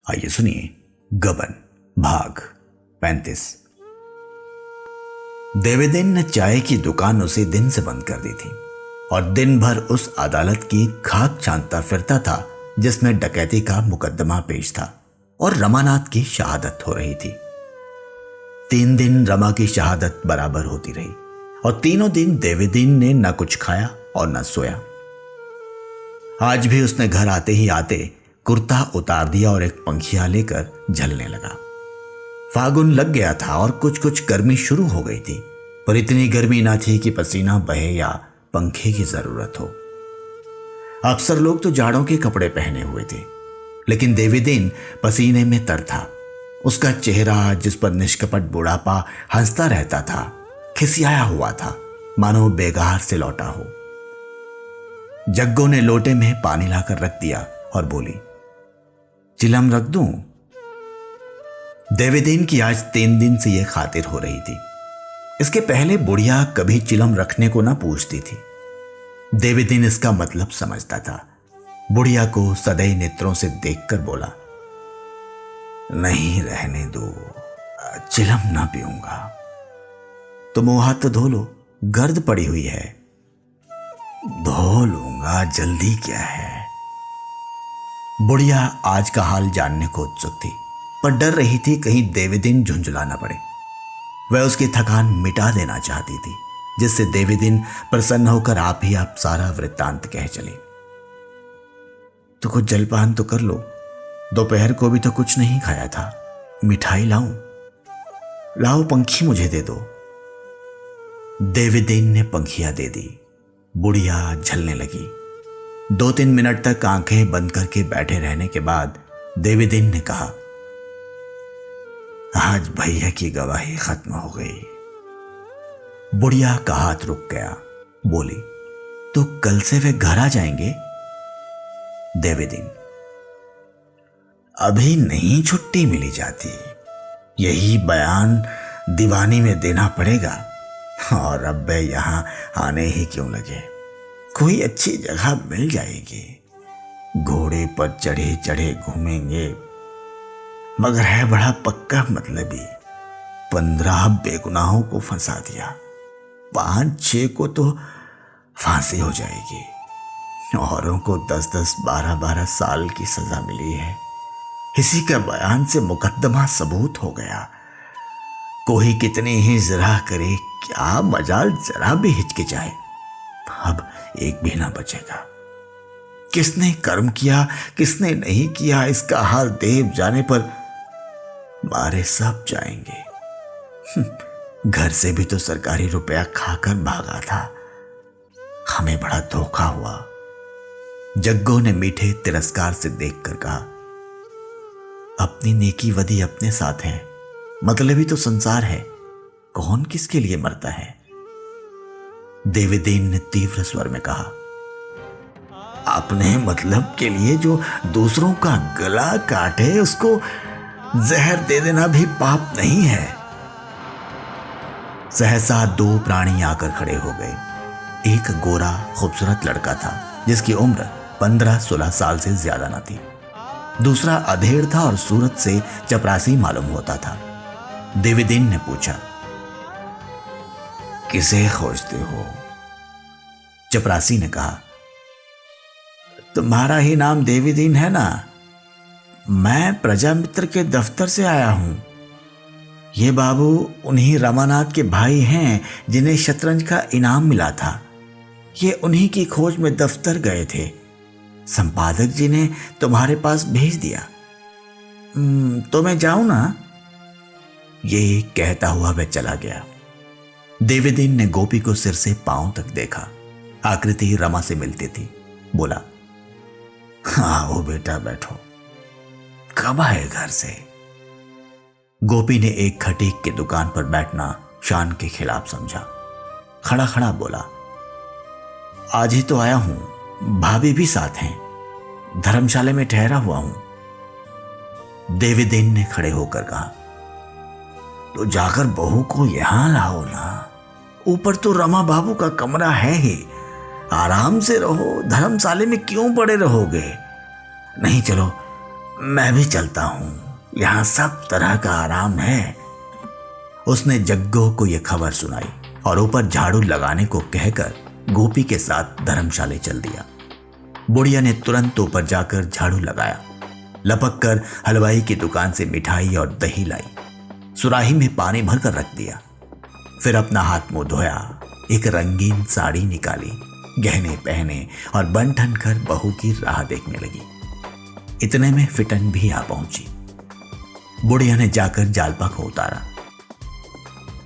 आइए सुनिए गबन भाग 35। देवेदिन ने चाय की दुकान उसी दिन से बंद कर दी थी और दिन भर उस अदालत की खाक छानता फिरता था जिसमें डकैती का मुकदमा पेश था और रमानाथ की शहादत हो रही थी। 3 दिन रमा की शहादत बराबर होती रही और तीनों दिन देवेदिन ने न कुछ खाया और न सोया। आज भी उसने घर आते ही आते कुर्ता उतार दिया और एक पंखिया लेकर झलने लगा। फागुन लग गया था और कुछ कुछ गर्मी शुरू हो गई थी, पर इतनी गर्मी ना थी कि पसीना बहे या पंखे की जरूरत हो। अक्सर लोग तो जाड़ों के कपड़े पहने हुए थे, लेकिन देवेदिन पसीने में तर था। उसका चेहरा, जिस पर निष्कपट बुढ़ापा हंसता रहता था, खिसियाया हुआ था, मानो बेगार से लौटा हो। जग्गो ने लोटे में पानी लाकर रख दिया और बोली, चिलम रख दूं? देवेदिन की आज 3 दिन से यह खातिर हो रही थी। इसके पहले बुढ़िया कभी चिलम रखने को ना पूछती थी। देवेदिन इसका मतलब समझता था। बुढ़िया को सदैव नेत्रों से देखकर बोला, नहीं रहने दो, चिलम ना पीऊंगा। तो मुंह हाथ तो धो लो, गर्द पड़ी हुई है। धो लूंगा, जल्दी क्या है। बुढ़िया आज का हाल जानने को उत्सुक थी, पर डर रही थी कहीं देवेदिन झुंझुला ना पड़े। वह उसकी थकान मिटा देना चाहती थी, जिससे देवेदिन प्रसन्न होकर आप ही आप सारा वृत्तांत कह चले। तो कुछ जलपान तो कर लो, दोपहर को भी तो कुछ नहीं खाया था। मिठाई लाऊं? लाओ, पंखी मुझे दे दो। देवेदिन ने पंखिया दे दी। बुढ़िया झलने लगी। 2-3 मिनट तक आंखें बंद करके बैठे रहने के बाद देवेदिन ने कहा, आज भैया की गवाही खत्म हो गई। बुढ़िया का हाथ रुक गया। बोली, तो कल से वे घर आ जाएंगे? देवेदिन, अभी नहीं छुट्टी मिली जाती, यही बयान दीवानी में देना पड़ेगा। और अब वे यहां आने ही क्यों लगे? कोई अच्छी जगह मिल जाएगी, घोड़े पर चढ़े चढ़े घूमेंगे। मगर है बड़ा पक्का मतलबी। 15 बेगुनाहों को फंसा दिया, 5-6 को तो फांसी हो जाएगी। औरों को 10-10, 12-12 साल की सजा मिली है। इसी का बयान से मुकदमा सबूत हो गया। कोई कितनी ही जरा करे, क्या मजाल जरा भी हिचकिचाए, अब एक भी ना बचेगा। किसने कर्म किया, किसने नहीं किया, इसका हाल देव जाने पर मारे सब जाएंगे। घर से भी तो सरकारी रुपया खाकर भागा था। हमें बड़ा धोखा हुआ। जग्गो ने मीठे तिरस्कार से देखकर कहा, अपनी नेकी वदी अपने साथ है, मतलबी तो संसार है, कौन किसके लिए मरता है। देवेदिन ने तीव्र स्वर में कहा, अपने मतलब के लिए जो दूसरों का गला काटे, उसको जहर दे देना भी पाप नहीं है। सहसा 2 प्राणी आकर खड़े हो गए। एक गोरा खूबसूरत लड़का था, जिसकी उम्र 15-16 साल से ज्यादा न थी। दूसरा अधेड़ था और सूरत से चपरासी मालूम होता था। देवेदिन ने पूछा, किसे खोजते हो? चपरासी ने कहा, तुम्हारा ही नाम देवेदिन है ना? मैं प्रजामित्र के दफ्तर से आया हूं। ये बाबू उन्हीं रमानाथ के भाई हैं जिन्हें शतरंज का इनाम मिला था। ये उन्हीं की खोज में दफ्तर गए थे। संपादक जी ने तुम्हारे पास भेज दिया। तो मैं जाऊं ना? ये कहता हुआ वह चला गया। देवेदिन ने गोपी को सिर से पांव तक देखा। आकृति रमा से मिलती थी। बोला, आओ बेटा, बैठो। कब आए घर से? गोपी ने एक खटीक की दुकान पर बैठना शान के खिलाफ समझा। खड़ा खड़ा बोला, आज ही तो आया हूं, भाभी भी साथ हैं, धर्मशाला में ठहरा हुआ हूं। देवेदिन ने खड़े होकर कहा, तो जाकर बहू को यहां लाओ ना। ऊपर तो रमा बाबू का कमरा है ही, आराम से रहो, धर्मशाला में क्यों पड़े रहोगे? नहीं, चलो मैं भी चलता हूं, यहां सब तरह का आराम है। उसने जग्गू को यह खबर सुनाई और ऊपर झाड़ू लगाने को कहकर गोपी के साथ धर्मशाला चल दिया। बुढ़िया ने तुरंत ऊपर जाकर झाड़ू लगाया, लपक कर हलवाई की दुकान से मिठाई और दही लाई, सुराही में पानी भरकर रख दिया। फिर अपना हाथ मुंह धोया, एक रंगीन साड़ी निकाली, गहने पहने और बन ठन कर बहू की राह देखने लगी। इतने में फिटन भी आ पहुंची। बुढ़िया ने जाकर जालपा को उतारा।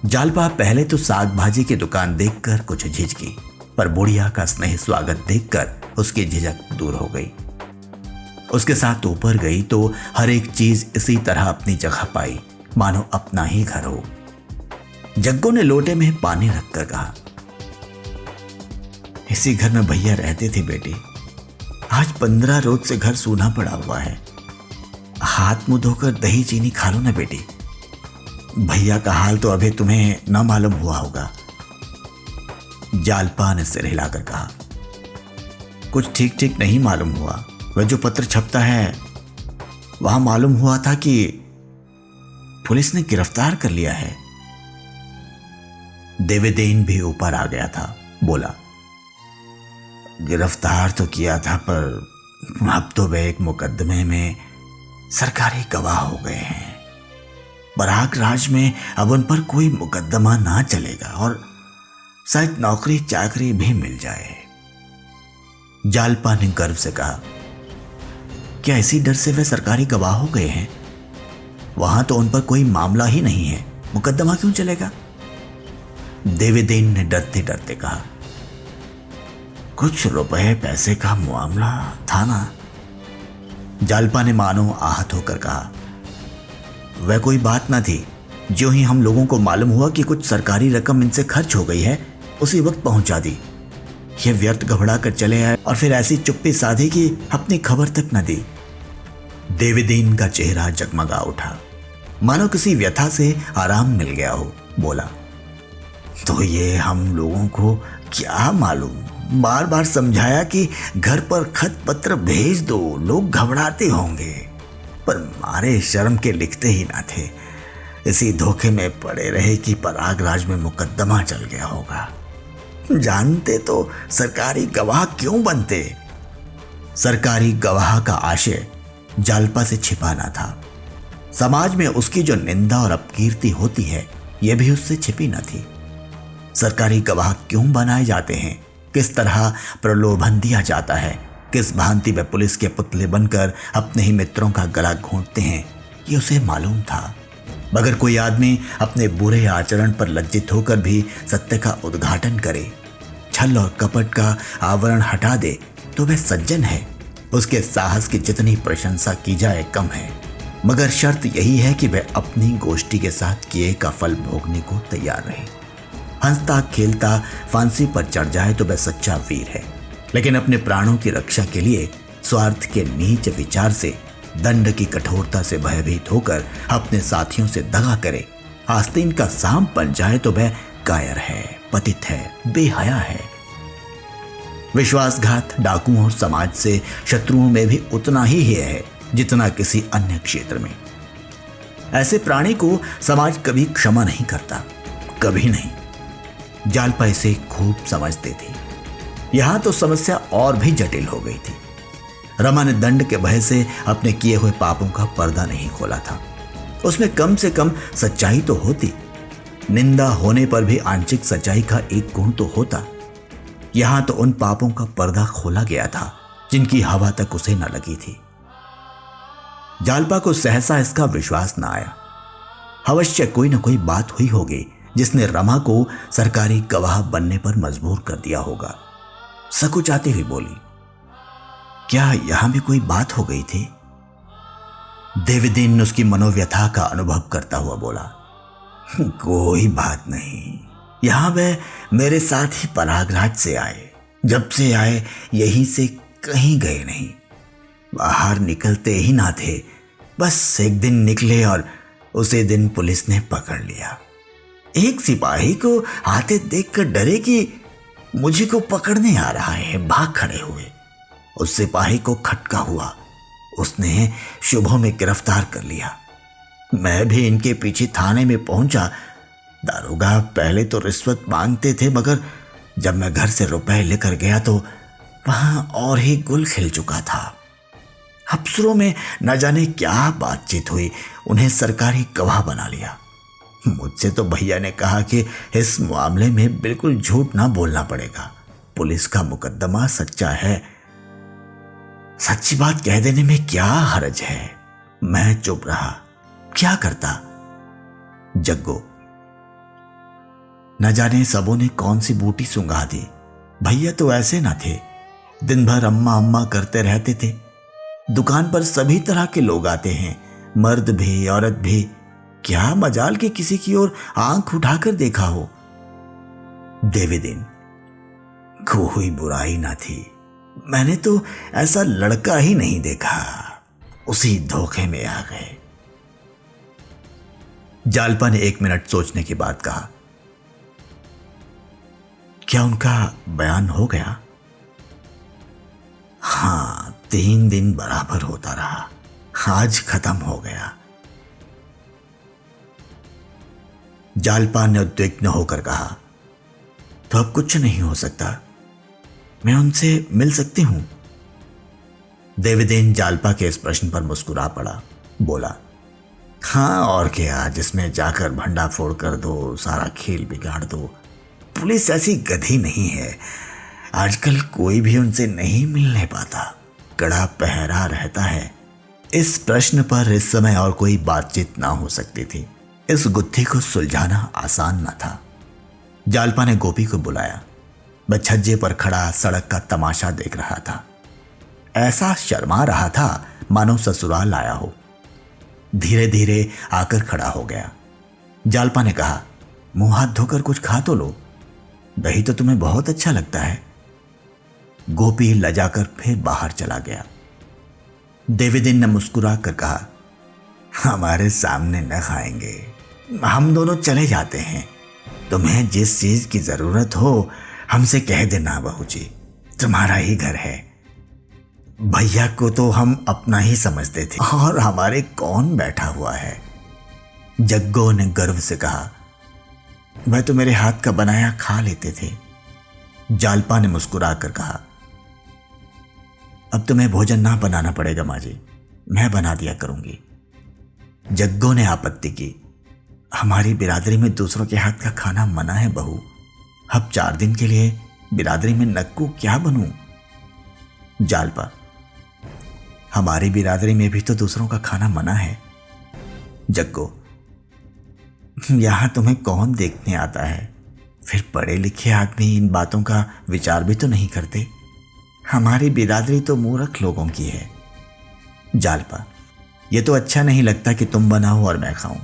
जालपा पहले तो साग भाजी की दुकान देखकर कुछ झिझकी, पर बुढ़िया का स्नेह स्वागत देखकर उसकी झिझक दूर हो गई। उसके साथ ऊपर गई तो हर एक चीज इसी तरह अपनी जगह पाई, मानो अपना ही घर हो। जग्गू ने लोटे में पानी रखकर कहा, इसी घर में भैया रहते थे बेटी, आज 15 रोज से घर सूना पड़ा हुआ है। हाथ मुंह धोकर दही चीनी खा लो ना बेटी। भैया का हाल तो अभी तुम्हें न मालूम हुआ होगा। जालपा ने सिर हिलाकर कहा, कुछ ठीक ठीक नहीं मालूम हुआ। वह जो पत्र छपता है वहां मालूम हुआ था कि पुलिस ने गिरफ्तार कर लिया है। देवेदेन भी ऊपर आ गया था, बोला, गिरफ्तार तो किया था, पर अब तो वे एक मुकदमे में सरकारी गवाह हो गए हैं। प्रयागराज में अब उन पर कोई मुकदमा ना चलेगा और शायद नौकरी चाकरी भी मिल जाए। जालपा ने गर्व से कहा, क्या इसी डर से वे सरकारी गवाह हो गए हैं? वहां तो उन पर कोई मामला ही नहीं है, मुकदमा क्यों चलेगा? देवेदेन ने डरते डरते कहा, कुछ रुपए पैसे का मामला था ना। जालपा ने मानो आहत होकर कहा, वह कोई बात ना थी। जो ही हम लोगों को मालूम हुआ कि कुछ सरकारी रकम इनसे खर्च हो गई है, उसी वक्त पहुंचा दी। ये व्यर्थ घबरा कर चले आए और फिर ऐसी चुप्पी साधी कि अपनी खबर तक न दी। देवेदीन का चेहरा जगमगा उठा, मानो किसी व्यथा से आराम मिल गया हो। बोला, तो ये हम लोगों को क्या मालूम, बार बार समझाया कि घर पर खत पत्र भेज दो, लोग घबराते होंगे, पर मारे शर्म के लिखते ही ना थे। इसी धोखे में पड़े रहे कि प्रयागराज में मुकदमा चल गया होगा। जानते तो सरकारी गवाह क्यों बनते। सरकारी गवाह का आशय जालपा से छिपाना था। समाज में उसकी जो निंदा और अपकीर्ति होती है, यह भी उससे छिपी न थी। सरकारी गवाह क्यों बनाए जाते हैं, किस तरह प्रलोभन दिया जाता है, किस भांति वे पुलिस के पुतले बनकर अपने ही मित्रों का गला घोंटते हैं, ये उसे मालूम था। मगर कोई आदमी अपने बुरे आचरण पर लज्जित होकर भी सत्य का उद्घाटन करे, छल और कपट का आवरण हटा दे, तो वह सज्जन है। उसके साहस की जितनी प्रशंसा की जाए कम है, मगर शर्त यही है कि वह अपनी गोष्ठी के साथ किए का फल भोगने को तैयार रहे। हंसता खेलता फांसी पर चढ़ जाए तो वह सच्चा वीर है, लेकिन अपने प्राणों की रक्षा के लिए स्वार्थ के नीच विचार से, दंड की कठोरता से भयभीत होकर अपने साथियों से दगा करे, आस्तीन का सांप बन जाए तो वह कायर है, पतित है, बेहया है। विश्वासघात डाकुओं और समाज से शत्रुओं में भी उतना ही है जितना किसी अन्य क्षेत्र में। ऐसे प्राणी को समाज कभी क्षमा नहीं करता, कभी नहीं। जालपा इसे खूब समझती थी। यहां तो समस्या और भी जटिल हो गई थी। रमा ने दंड के भय से अपने किए हुए पापों का पर्दा नहीं खोला था। उसमें कम से कम सच्चाई तो होती, निंदा होने पर भी आंशिक सच्चाई का एक गुण तो होता। यहां तो उन पापों का पर्दा खोला गया था जिनकी हवा तक उसे न लगी थी। जालपा को सहसा इसका विश्वास न आया। अवश्य कोई न कोई बात हुई होगी जिसने रमा को सरकारी गवाह बनने पर मजबूर कर दिया होगा। सकुचाती हुई बोली, क्या यहां भी कोई बात हो गई थी? देवदीन उसकी मनोव्यथा का अनुभव करता हुआ बोला, कोई बात नहीं। यहां वे मेरे साथ ही प्रयागराज से आए। जब से आए यहीं से कहीं गए नहीं, बाहर निकलते ही ना थे। बस एक दिन निकले और उसी दिन पुलिस ने पकड़ लिया। एक सिपाही को आते देखकर डरे कि मुझे को पकड़ने आ रहा है, भाग खड़े हुए। उस सिपाही को खटका हुआ, उसने शुभों में गिरफ्तार कर लिया। मैं भी इनके पीछे थाने में पहुंचा। दारोगा पहले तो रिश्वत मांगते थे, मगर जब मैं घर से रुपए लेकर गया तो वहां और ही गुल खिल चुका था। अफसरों में न जाने क्या बातचीत हुई, उन्हें सरकारी गवाह बना लिया। मुझसे तो भैया ने कहा कि इस मामले में बिल्कुल झूठ ना बोलना पड़ेगा, पुलिस का मुकदमा सच्चा है। सच्ची बात कह देने में क्या हर्ज है। मैं चुप रहा, क्या करता। जग्गो, न जाने सबों ने कौन सी बूटी सुंघा दी। भैया तो ऐसे ना थे, दिन भर अम्मा अम्मा करते रहते थे। दुकान पर सभी तरह के लोग आते हैं, मर्द भी औरत भी। क्या मजाल कि किसी की ओर आंख उठाकर देखा हो। देवे दिन कोई बुराई ना थी, मैंने तो ऐसा लड़का ही नहीं देखा। उसी धोखे में आ गए। जालपा ने 1 मिनट सोचने के बाद कहा, क्या उनका बयान हो गया? हां, 3 दिन बराबर होता रहा, आज खत्म हो गया। जालपा ने उद्विग्न होकर कहा, तो अब कुछ नहीं हो सकता, मैं उनसे मिल सकती हूं? देवदेन जालपा के इस प्रश्न पर मुस्कुरा पड़ा, बोला, हाँ और क्या, जिसमें जाकर भंडा फोड़ कर दो, सारा खेल बिगाड़ दो। पुलिस ऐसी गधी नहीं है, आजकल कोई भी उनसे नहीं मिलने पाता, कड़ा पहरा रहता है। इस प्रश्न पर इस समय और कोई बातचीत ना हो सकती थी। इस गुत्थी को सुलझाना आसान न था। जालपा ने गोपी को बुलाया। वह छज्जे पर खड़ा सड़क का तमाशा देख रहा था। ऐसा शर्मा रहा था मानो ससुराल आया हो। धीरे धीरे आकर खड़ा हो गया। जालपा ने कहा, मुंह हाथ धोकर कुछ खा तो लो, दही तो तुम्हें बहुत अच्छा लगता है। गोपी लजाकर फिर बाहर चला गया। देवीदिन ने मुस्कुरा कर कहा, हमारे सामने न खाएंगे, हम दोनों चले जाते हैं। तुम्हें जिस चीज की जरूरत हो हमसे कह देना बहू जी, तुम्हारा ही घर है। भैया को तो हम अपना ही समझते थे, और हमारे कौन बैठा हुआ है। जग्गो ने गर्व से कहा, वह तो मेरे हाथ का बनाया खा लेते थे। जालपा ने मुस्कुरा कर कहा, अब तुम्हें भोजन ना बनाना पड़ेगा माँ जी, मैं बना दिया करूंगी। जग्गो ने आपत्ति की, हमारी बिरादरी में दूसरों के हाथ का खाना मना है बहू। अब 4 दिन के लिए बिरादरी में नक्कू क्या बनूं? जालपा, हमारी बिरादरी में भी तो दूसरों का खाना मना है। जग्गो, यहां तुम्हें कौन देखने आता है? फिर पढ़े लिखे आदमी इन बातों का विचार भी तो नहीं करते। हमारी बिरादरी तो मूर्ख लोगों की है। जालपा, ये तो अच्छा नहीं लगता कि तुम बनाओ और मैं खाऊं।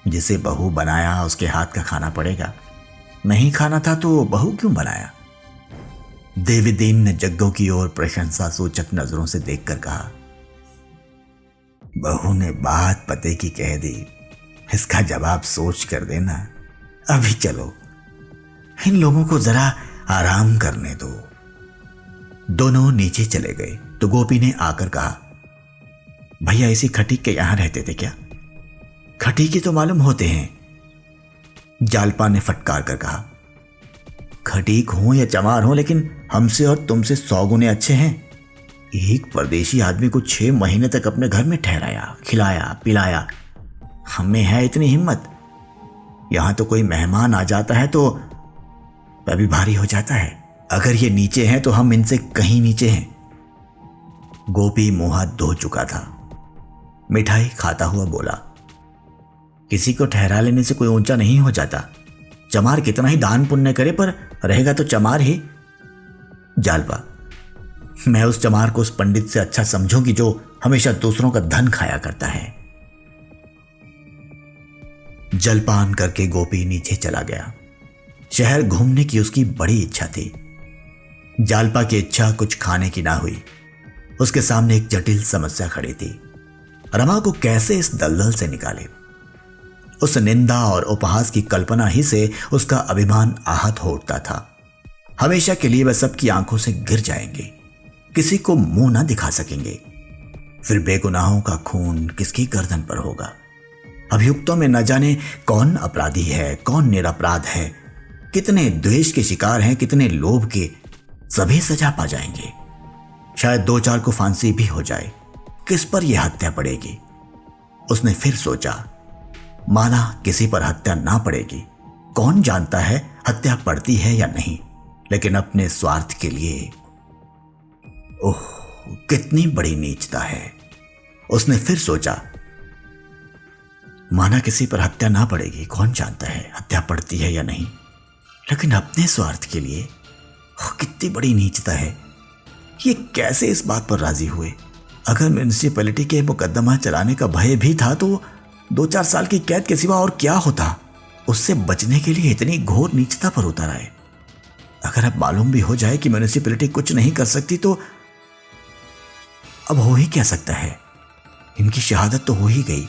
जिसे बहू बनाया उसके हाथ का खाना पड़ेगा। नहीं खाना था तो बहू क्यों बनाया? देवीदीन ने जग्गो की ओर प्रशंसा सूचक नजरों से देखकर कहा, बहू ने बात पते की कह दी, इसका जवाब सोच कर देना। अभी चलो, इन लोगों को जरा आराम करने दो। दोनों नीचे चले गए तो गोपी ने आकर कहा, भैया इसी खटीक के यहां रहते थे क्या? खटीके तो मालूम होते हैं। जालपा ने फटकार कर कहा, खटीक हो या चमार हो, लेकिन हमसे और तुमसे 100 गुने अच्छे हैं। एक परदेशी आदमी को 6 महीने तक अपने घर में ठहराया, खिलाया पिलाया। हमें है इतनी हिम्मत? यहां तो कोई मेहमान आ जाता है तो वह भी भारी हो जाता है। अगर ये नीचे हैं तो हम इनसे कहीं नीचे हैं। गोपी मुंह हाथ धो चुका था। मिठाई खाता हुआ बोला, किसी को ठहरा लेने से कोई ऊंचा नहीं हो जाता। चमार कितना ही दान पुण्य करे पर रहेगा तो चमार ही। जालपा, मैं उस चमार को उस पंडित से अच्छा समझूंगी जो हमेशा दूसरों का धन खाया करता है। जलपान करके गोपी नीचे चला गया। शहर घूमने की उसकी बड़ी इच्छा थी। जालपा की इच्छा कुछ खाने की ना हुई। उसके सामने एक जटिल समस्या खड़ी थी। रमा को कैसे इस दलदल से निकाले? उस निंदा और उपहास की कल्पना ही से उसका अभिमान आहत हो उठता था। हमेशा के लिए वह सबकी आंखों से गिर जाएंगे, किसी को मुंह ना दिखा सकेंगे। फिर बेगुनाहों का खून किसकी गर्दन पर होगा? अभियुक्तों में न जाने कौन अपराधी है, कौन निरपराध है, कितने द्वेष के शिकार हैं, कितने लोभ के। सभी सजा पा जाएंगे। शायद 2-4 को फांसी भी हो जाए। किस पर यह हत्या पड़ेगी? उसने फिर सोचा, माना किसी पर हत्या ना पड़ेगी। कौन जानता है हत्या पड़ती है या नहीं, लेकिन अपने स्वार्थ के लिए। ओह, कितनी बड़ी नीचता है। उसने फिर सोचा, माना किसी पर हत्या ना पड़ेगी, कौन जानता है हत्या पड़ती है या नहीं, लेकिन अपने स्वार्थ के लिए। कितनी बड़ी नीचता है। ये कैसे इस बात पर राजी हुए? अगर म्यूनिसिपैलिटी के मुकदमा चलाने का भय भी था तो 2-4 साल की कैद के सिवा और क्या होता? उससे बचने के लिए इतनी घोर नीचता पर उतर आए। अगर अब मालूम भी हो जाए कि म्यूनिसिपैलिटी कुछ नहीं कर सकती तो अब हो ही क्या सकता है? इनकी शहादत तो हो ही गई।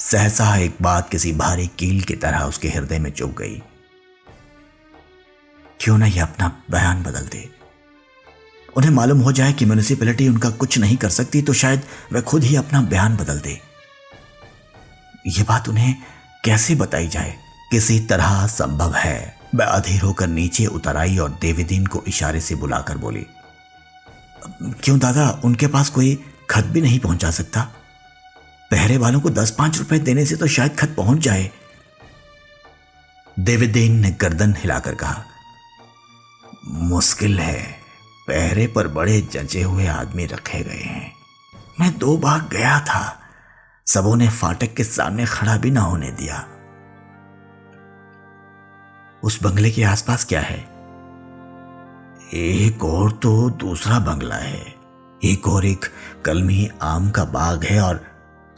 सहसा एक बात किसी भारी कील की तरह उसके हृदय में चुभ गई। क्यों ना ये अपना बयान बदल दे? उन्हें मालूम हो जाए कि म्यूनिसिपैलिटी उनका कुछ नहीं कर सकती तो शायद वह खुद ही अपना बयान बदल दे। यह बात उन्हें कैसे बताई जाए? किसी तरह संभव है। वह अधीर होकर नीचे उतर आई और देवीदीन को इशारे से बुलाकर बोली, क्यों दादा, उनके पास कोई खत भी नहीं पहुंचा सकता? पहरे वालों को 10-5 रुपए देने से तो शायद खत पहुंच जाए। देवीदीन ने गर्दन हिलाकर कहा, मुश्किल है। पहरे पर बड़े जंचे हुए आदमी रखे गए हैं। मैं 2 बार गया था, सबों ने फाटक के सामने खड़ा भी ना होने दिया। उस बंगले के आसपास क्या है? एक और तो दूसरा बंगला है। एक और एक कलमी आम का बाग है और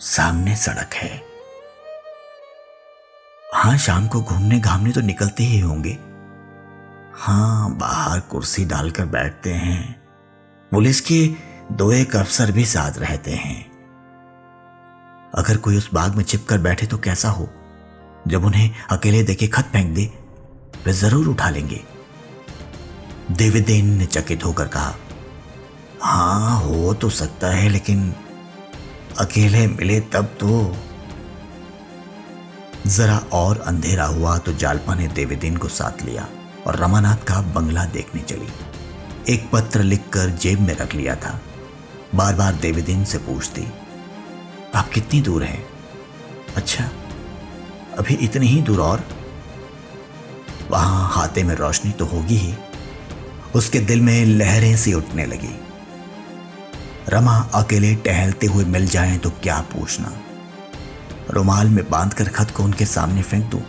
सामने सड़क है। हाँ, शाम को घूमने घामने तो निकलते ही होंगे। हाँ, बाहर कुर्सी डालकर बैठते हैं। पुलिस के 2-1 अफसर भी साथ रहते हैं। अगर कोई उस बाग में छिपकर बैठे तो कैसा हो? जब उन्हें अकेले देखे खत फेंक दे, वे जरूर उठा लेंगे। देवीदीन ने चकित होकर कहा, हाँ, हो तो सकता है, लेकिन अकेले मिले तब तो। जरा और अंधेरा हुआ तो जालपा ने देवीदीन को साथ लिया और रमानाथ का बंगला देखने चली। एक पत्र लिखकर जेब में रख लिया था। बार बार देवीदीन से पूछती, आप कितनी दूर हैं? अच्छा, अभी इतनी ही दूर और? वहां हाथे में रोशनी तो होगी ही। उसके दिल में लहरें सी उठने लगी। रमा अकेले टहलते हुए मिल जाएं तो क्या पूछना। रुमाल में बांधकर खत को उनके सामने फेंक दूं,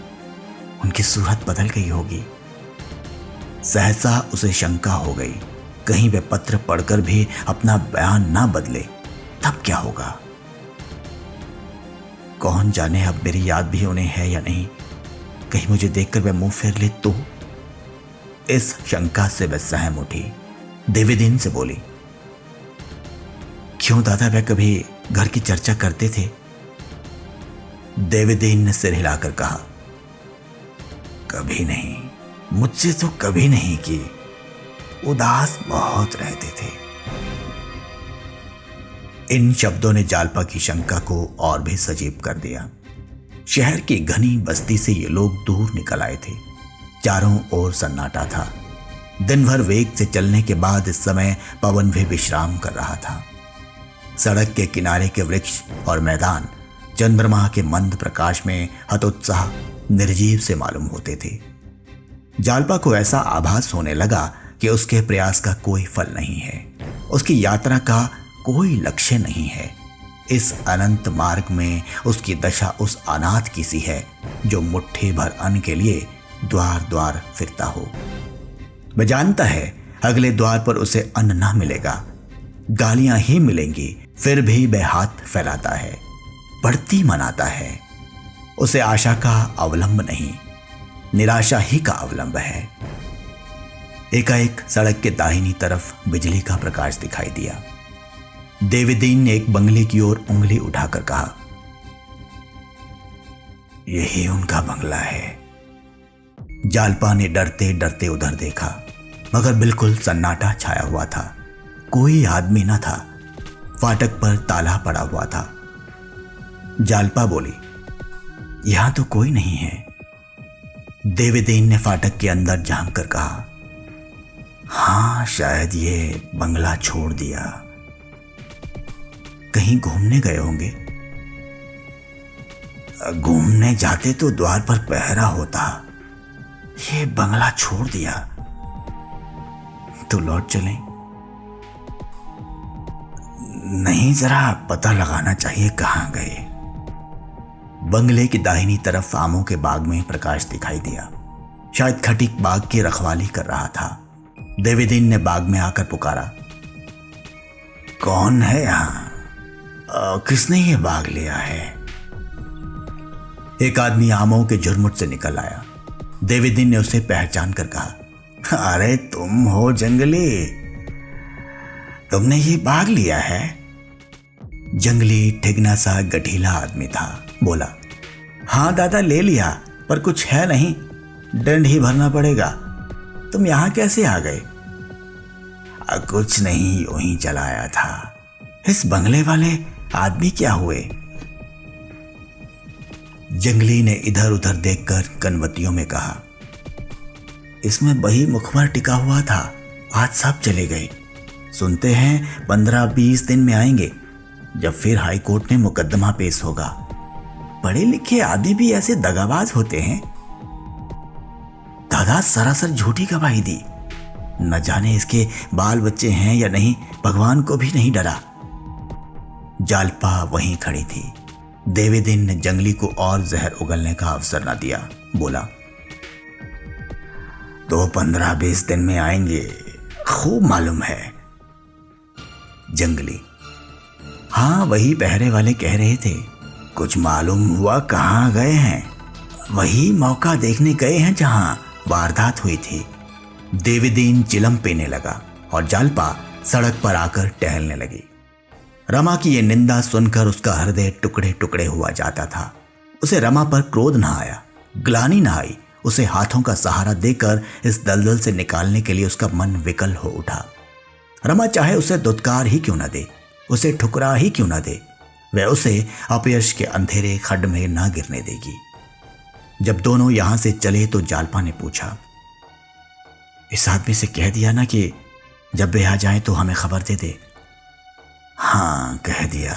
उनकी सूरत बदल गई होगी। सहसा उसे शंका हो गई, कहीं वे पत्र पढ़कर भी अपना बयान ना बदले तब क्या होगा? कौन जाने अब मेरी याद भी उन्हें है या नहीं। कहीं मुझे देखकर वह मुंह फेर ले तो। इस शंका से वह सहम उठी। देवीदीन से बोली, क्यों दादा, वह कभी घर की चर्चा करते थे? देवीदीन ने सिर हिलाकर कहा, कभी नहीं, मुझसे तो कभी नहीं की। उदास बहुत रहते थे। इन शब्दों ने जालपा की शंका को और भी सजीव कर दिया। शहर की घनी बस्ती से ये लोग दूर निकल आए थे। चारों ओर सन्नाटा था। दिन भर वेग से चलने के बाद इस समय पवन भी विश्राम कर रहा था। सड़क के किनारे के वृक्ष और मैदान चंद्रमा के मंद प्रकाश में हतोत्साह निर्जीव से मालूम होते थे। जालपा को ऐसा आभास होने लगा कि उसके प्रयास का कोई फल नहीं है, उसकी यात्रा का कोई लक्ष्य नहीं है। इस अनंत मार्ग में उसकी दशा उस अनाथ की सी है जो मुट्ठी भर अन्न के लिए द्वार द्वार फिरता हो। वह जानता है अगले द्वार पर उसे अन्न ना मिलेगा, गालियां ही मिलेंगी, फिर भी वह हाथ फैलाता है, बढ़ती मनाता है। उसे आशा का अवलंब नहीं, निराशा ही का अवलंब है। एकाएक सड़क के दाहिनी तरफ बिजली का प्रकाश दिखाई दिया। देवीदीन ने एक बंगले की ओर उंगली उठाकर कहा, यही उनका बंगला है। जालपा ने डरते डरते उधर देखा, मगर बिल्कुल सन्नाटा छाया हुआ था। कोई आदमी न था। फाटक पर ताला पड़ा हुआ था। जालपा बोली, यहां तो कोई नहीं है। देवदीन ने फाटक के अंदर झांक कर कहा, हाँ शायद ये बंगला छोड़ दिया, कहीं घूमने गए होंगे। घूमने जाते तो द्वार पर पहरा होता, ये बंगला छोड़ दिया तो लौट चलें। नहीं, जरा पता लगाना चाहिए कहां गए। बंगले की दाहिनी तरफ आमों के बाग में प्रकाश दिखाई दिया। शायद खटीक बाग की रखवाली कर रहा था। देवदीन ने बाग में आकर पुकारा, कौन है यहां? किसने ये बाग लिया है? एक आदमी आमों के झुरमुट से निकल आया। देवदीन ने उसे पहचान कर कहा, अरे तुम हो जंगली, तुमने ये बाग लिया है? जंगली ठिगना सा गठीला आदमी था। बोला, हाँ दादा ले लिया, पर कुछ है नहीं, दंड ही भरना पड़ेगा। तुम यहां कैसे आ गए? कुछ नहीं, यूं ही चला आया था। इस बंगले वाले आदमी क्या हुए? जंगली ने इधर उधर देखकर कनवतियों में कहा, इसमें बही मुखबर टिका हुआ था, आज सब चले गए। सुनते हैं 15-20 दिन में आएंगे, जब फिर हाई कोर्ट में मुकदमा पेश होगा। पढ़े लिखे आदमी भी ऐसे दगाबाज होते हैं। दादा सरासर झूठी गवाही दी, न जाने इसके बाल बच्चे हैं या नहीं, भगवान को भी नहीं डरा। जालपा वहीं खड़ी थी। देवदीन ने जंगली को और जहर उगलने का अवसर न दिया। बोला, तो 15-20 दिन में आएंगे, खूब मालूम है। जंगली, हाँ वही पहरे वाले कह रहे थे। कुछ मालूम हुआ कहाँ गए हैं? वही मौका देखने गए हैं जहां वारदात हुई थी। देवदीन चिलम पीने लगा और जालपा सड़क पर आकर टहलने लगी। रमा की यह निंदा सुनकर उसका हृदय टुकड़े टुकड़े हुआ जाता था। उसे रमा पर क्रोध न आया, ग्लानि न आई। उसे हाथों का सहारा देकर इस दलदल से निकालने के लिए उसका मन विकल हो उठा। रमा चाहे उसे दुत्कार ही क्यों न दे, उसे ठुकरा ही क्यों न दे, वह उसे अपयश के अंधेरे खड्ड में न गिरने देगी। जब दोनों यहां से चले तो जालपा ने पूछा, इस आदमी से कह दिया ना कि जब वे आ जाए तो हमें खबर दे दे? हाँ कह दिया।